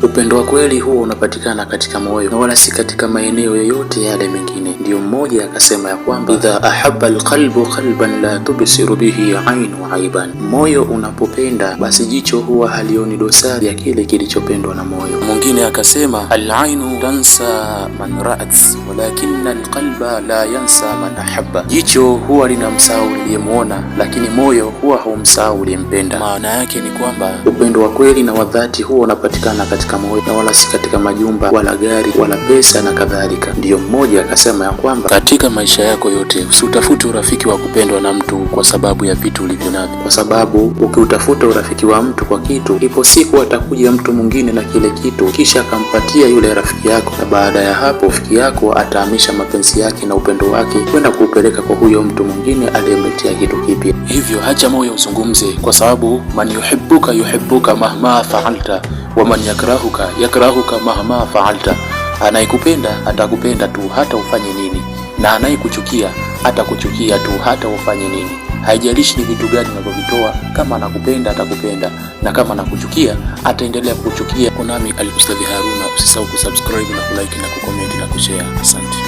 Upendo wa kweli huo unapatikana katika moyo na wala si katika maeneo yoyote yale mengine. Ndiyo mmoja akasema ya kwamba idha ahabba alqalbu qalban la tubsiru bihi ainu aiban, moyo unapopenda basi jicho huwa halioni dosari ya kile kilichopendwa na moyo. Mwingine akasema alainu tansa man ra'at walakinna alqalba la yansa man ahabba, jicho huwa linamsahau aliyemuona, lakini moyo huwa haumsahau aliyempenda. Maana yake ni kwamba upendo wa kweli na wa dhati huwa unapatikana katika moyo na wala si katika majumba wala gari wala pesa na kadhalika. Ndiyo mmoja akasema ya kwamba katika maisha yako yote usitafute urafiki wa kupendwa na mtu kwa sababu ya vitu ulivyo navyo, kwa sababu ukiutafuta urafiki wa mtu kwa kitu, ipo siku atakuja mtu mwingine na kile kitu kisha akampatia yule rafiki yako, na baada ya hapo rafiki yako atahamisha mapenzi yake na upendo wake kwenda kuupeleka kwa huyo mtu mwingine aliyemletea kitu kipya. Hivyo hacha moyo uzungumze, kwa sababu man yuhibbuka mahma fa'alta wa man yakrahuka mahma fa'alta. Anayekupenda atakupenda tu hata ufanye nini, na anayekuchukia atakuchukia tu hata ufanye nini. Haijalishi ni vitu gani unavyovitoa, kama anakupenda atakupenda, na kama anakuchukia ataendelea kukuchukia. Nami Al-Ustadh Haruna, usisahau kusubscribe na kulike na kucomment na kushare. Asante.